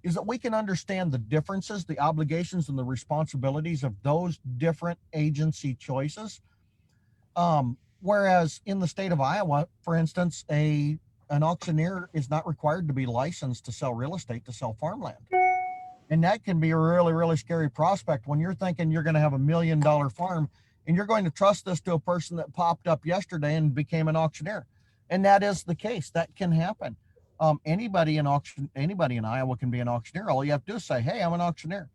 is that we can understand the differences, the obligations, and the responsibilities of those different agency choices. Whereas in the state of Iowa, for instance, an auctioneer is not required to be licensed to sell real estate, to sell farmland. And that can be a really, really scary prospect when you're thinking you're going to have $1 million farm and you're going to trust this to a person that popped up yesterday and became an auctioneer. And that is the case. That can happen. Anybody in Iowa can be an auctioneer. All you have to do is say, hey, I'm an auctioneer.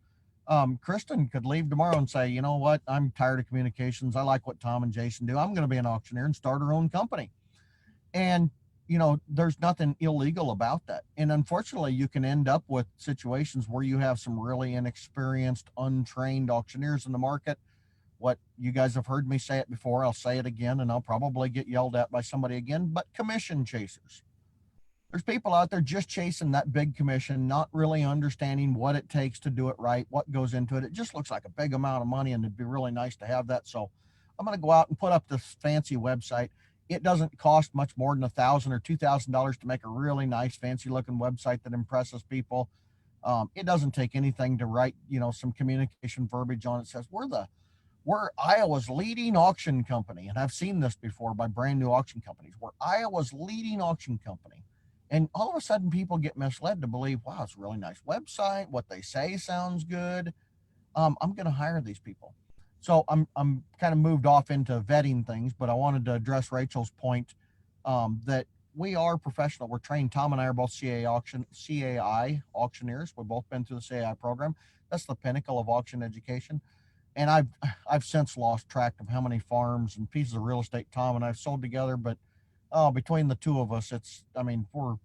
Kristen could leave tomorrow and say, you know what, I'm tired of communications. I like what Tom and Jason do. I'm going to be an auctioneer and start her own company. And, there's nothing illegal about that. And unfortunately, you can end up with situations where you have some really inexperienced, untrained auctioneers in the market. What you guys have heard me say it before, I'll say it again, and I'll probably get yelled at by somebody again, but commission chasers. There's people out there just chasing that big commission, not really understanding what it takes to do it right, what goes into it. It just looks like a big amount of money, and it'd be really nice to have that. So I'm going to go out and put up this fancy website. It doesn't cost much more than $1,000 or $2,000 to make a really nice, fancy looking website that impresses people. It doesn't take anything to write, some communication verbiage on it. Says we're Iowa's leading auction company. And I've seen this before by brand new auction companies. We're Iowa's leading auction company. And all of a sudden people get misled to believe, wow, it's a really nice website. What they say sounds good. I'm going to hire these people. So I'm kind of moved off into vetting things, but I wanted to address Rachel's point that we are professional. We're trained. Tom and I are both CAI auctioneers. We've both been through the CAI program. That's the pinnacle of auction education. And I've since lost track of how many farms and pieces of real estate Tom and I've sold together. But between the two of us, we're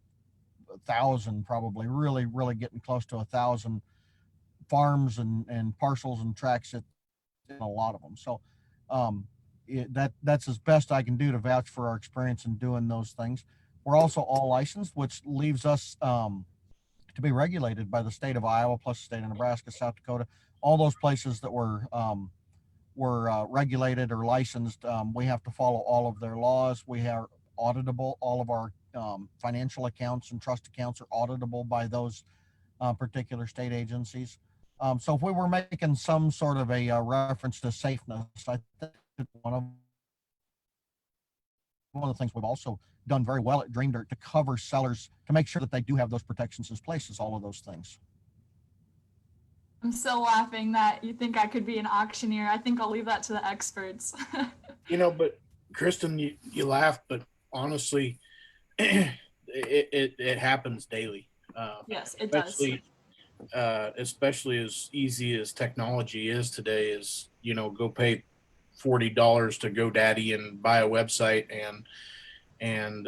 1,000 probably, really, really getting close to 1,000 farms and parcels and tracts in a lot of them. So that's as best I can do to vouch for our experience in doing those things. We're also all licensed, which leaves us to be regulated by the state of Iowa, plus the state of Nebraska, South Dakota, all those places that were regulated or licensed. We have to follow all of their laws. We are auditable. All of our financial accounts and trust accounts are auditable by those particular state agencies. So if we were making some sort of a reference to safeness, I think one of the things we've also done very well at Dream Dirt to cover sellers to make sure that they do have those protections in place is all of those things. I'm still laughing that you think I could be an auctioneer. I think I'll leave that to the experts. But Kristen, you laugh, but honestly, it happens daily. Yes, it does. Especially as easy as technology is today, is go pay $40 to GoDaddy and buy a website and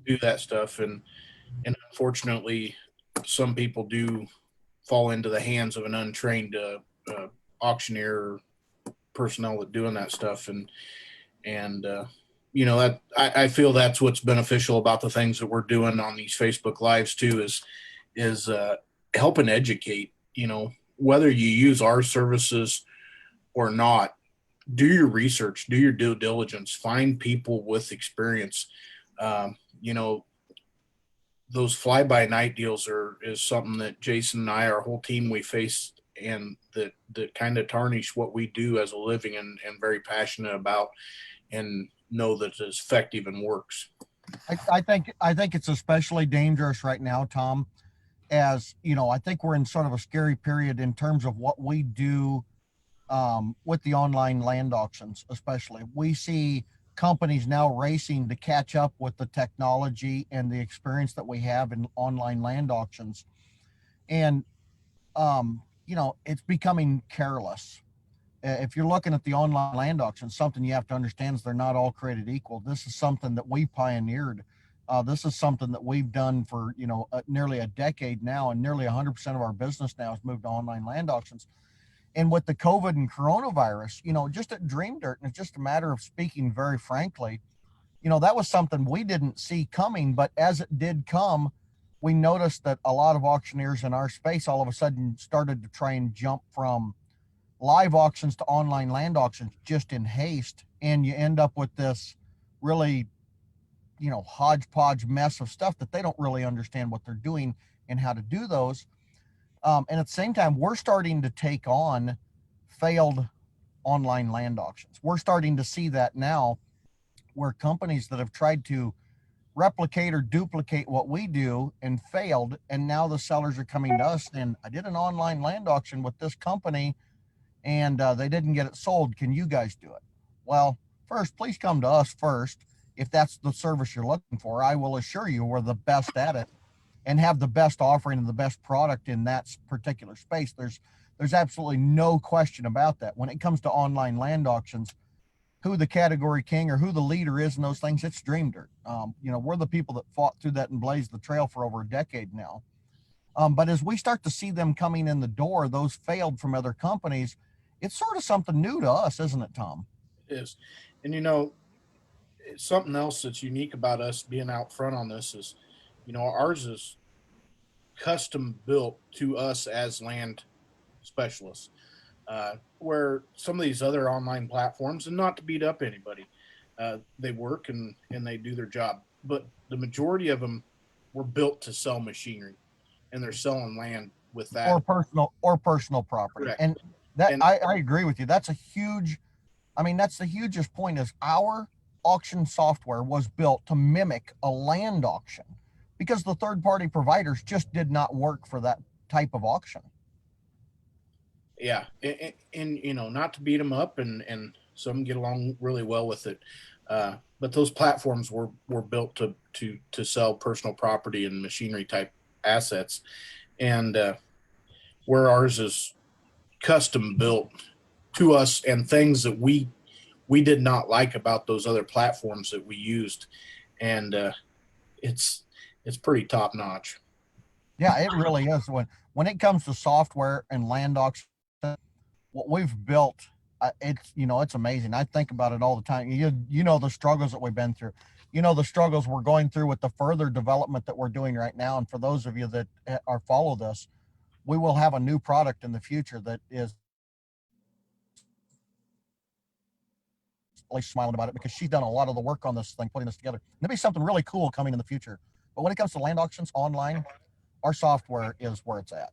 do that stuff, and unfortunately some people do fall into the hands of an untrained auctioneer or personnel that doing that stuff, and that I feel that's what's beneficial about the things that we're doing on these Facebook Lives too, is helping educate. Whether you use our services or not, do your research, do your due diligence, find people with experience. Those fly-by-night deals is something that Jason and I, our whole team, we face, and that kind of tarnish what we do as a living and very passionate about, and know that it's effective and works. I think it's especially dangerous right now, Tom, as I think we're in sort of a scary period in terms of what we do with the online land auctions. Especially, we see companies now racing to catch up with the technology and the experience that we have in online land auctions. And it's becoming careless. If you're looking at the online land auction, something you have to understand is they're not all created equal. This is something that we pioneered. This is something that we've done for, nearly a decade now, and nearly 100% of our business now has moved to online land auctions. And with the COVID and coronavirus, just at Dream Dirt, and it's just a matter of speaking very frankly, that was something we didn't see coming, but as it did come, we noticed that a lot of auctioneers in our space all of a sudden started to try and jump from live auctions to online land auctions just in haste. And you end up with this really, hodgepodge mess of stuff that they don't really understand what they're doing and how to do those. And at the same time, we're starting to take on failed online land auctions. We're starting to see that now, where companies that have tried to replicate or duplicate what we do and failed, and now the sellers are coming to us and I did an online land auction with this company and they didn't get it sold. Can you guys do it? Well, first, please come to us first. If that's the service you're looking for, I will assure you we're the best at it and have the best offering and the best product in that particular space. There's absolutely no question about that. When it comes to online land auctions, who the category king or who the leader is in those things, it's Dream Dirt. We're the people that fought through that and blazed the trail for over a decade now. But as we start to see them coming in the door, those failed from other companies, it's sort of something new to us, isn't it, Tom? It is. And, it's something else that's unique about us being out front on this is, ours is custom built to us as land specialists. Where some of these other online platforms, and not to beat up anybody, they work and they do their job, but the majority of them were built to sell machinery, and they're selling land with that or personal property. Correct. And that I agree with you. That's the hugest point is our auction software was built to mimic a land auction because the third party providers just did not work for that type of auction. Yeah, and not to beat them up, and some get along really well with it, but those platforms were built to sell personal property and machinery type assets, and where ours is custom built to us and things that we did not like about those other platforms that we used, and it's pretty top notch. Yeah, it really is. When it comes to software and land auction, what we've built, it's amazing. I think about it all the time. The struggles that we've been through, the struggles we're going through with the further development that we're doing right now. And for those of you that follow this, we will have a new product in the future that is really smiling about it because she's done a lot of the work on this thing, putting this together. There'll be something really cool coming in the future. But when it comes to land auctions online, our software is where it's at.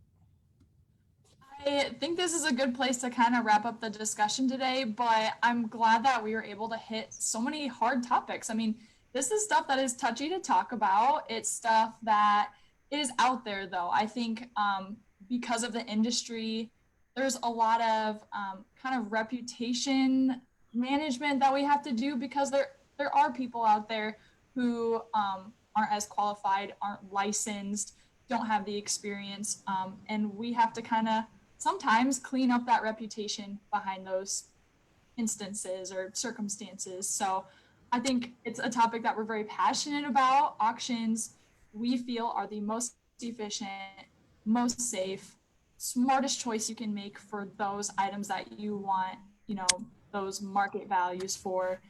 I think this is a good place to kind of wrap up the discussion today, but I'm glad that we were able to hit so many hard topics. I mean, this is stuff that is touchy to talk about. It's stuff that is out there, though. I think because of the industry, there's a lot of kind of reputation management that we have to do because there are people out there who aren't as qualified, aren't licensed, don't have the experience, and we have to kind of sometimes clean up that reputation behind those instances or circumstances. So I think it's a topic that we're very passionate about. Auctions, we feel, are the most efficient, most safe, smartest choice you can make for those items that you want, those market values for.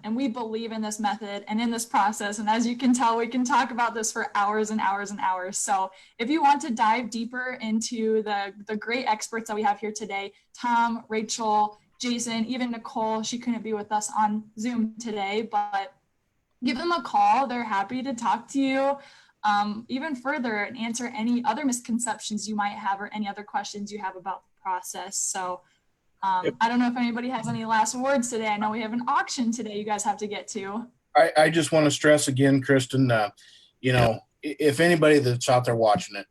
And we believe in this method and in this process. And as you can tell, we can talk about this for hours and hours and hours. So if you want to dive deeper into the great experts that we have here today, Tom, Rachel, Jason, even Nicole, she couldn't be with us on Zoom today, but give them a call. They're happy to talk to you even further and answer any other misconceptions you might have or any other questions you have about the process. So I don't know if anybody has any last words today. I know we have an auction today you guys have to get to. I just want to stress again, Kristen, if anybody that's out there watching it,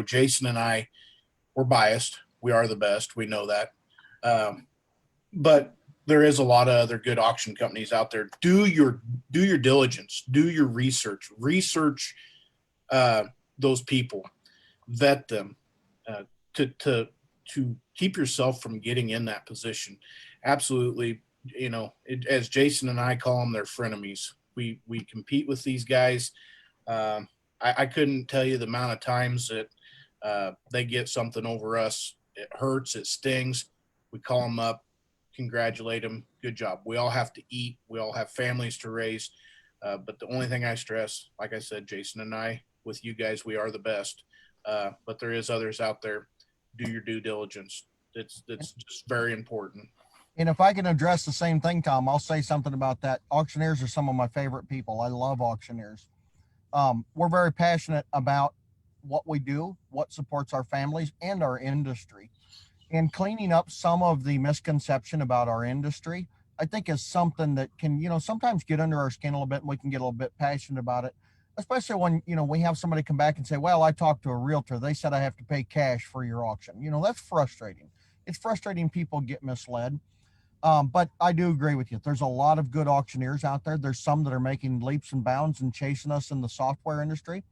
Jason and I, we're biased. We are the best. We know that. But there is a lot of other good auction companies out there. Do your diligence, do your research those people, vet them, to keep yourself from getting in that position. Absolutely. As Jason and I call them, they're frenemies. We compete with these guys. I couldn't tell you the amount of times that they get something over us. It hurts, it stings. We call them up, congratulate them. Good job. We all have to eat. We all have families to raise. But the only thing I stress, like I said, Jason and I, with you guys, we are the best. But there is others out there. Do your due diligence. It's just very important. And if I can address the same thing, Tom, I'll say something about that. Auctioneers are some of my favorite people. I love auctioneers. We're very passionate about what we do, what supports our families and our industry. And cleaning up some of the misconception about our industry, I think is something that can, sometimes get under our skin a little bit, and we can get a little bit passionate about it, especially when, we have somebody come back and say, well, I talked to a realtor. They said I have to pay cash for your auction. That's frustrating. It's frustrating people get misled. But I do agree with you. There's a lot of good auctioneers out there. There's some that are making leaps and bounds and chasing us in the software industry.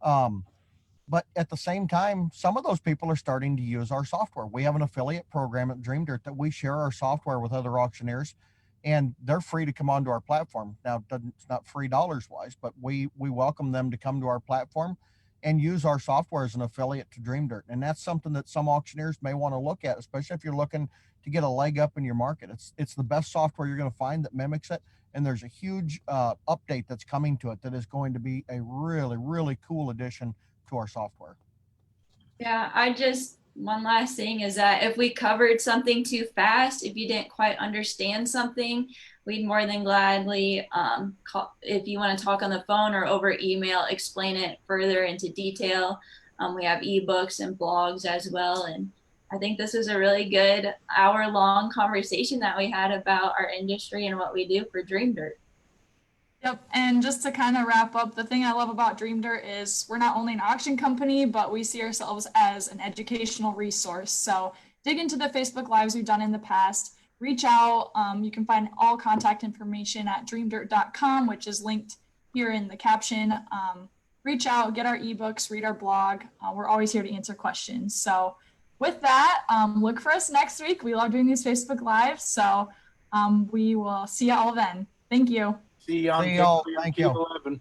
But at the same time, some of those people are starting to use our software. We have an affiliate program at DreamDirt that we share our software with other auctioneers, and they're free to come onto our platform. Now, it's not free dollars wise, but we welcome them to come to our platform and use our software as an affiliate to DreamDirt. And that's something that some auctioneers may want to look at, especially if you're looking to get a leg up in your market. It's the best software you're going to find that mimics it. And there's a huge update that's coming to it that is going to be a really, really cool addition to our software. Yeah, one last thing is that if we covered something too fast, if you didn't quite understand something, we'd more than gladly, call, if you want to talk on the phone or over email, explain it further into detail. We have ebooks and blogs as well. And I think this is a really good hour-long conversation that we had about our industry and what we do for DreamDirt. Yep. And just to kind of wrap up, the thing I love about DreamDirt is we're not only an auction company, but we see ourselves as an educational resource. So dig into the Facebook Lives we've done in the past, reach out. You can find all contact information at dreamdirt.com, which is linked here in the caption. Reach out, get our ebooks, read our blog. We're always here to answer questions. So with that, look for us next week. We love doing these Facebook Lives. So we will see you all then. Thank you. See you on See y'all. Tuesday, Thank you. 11.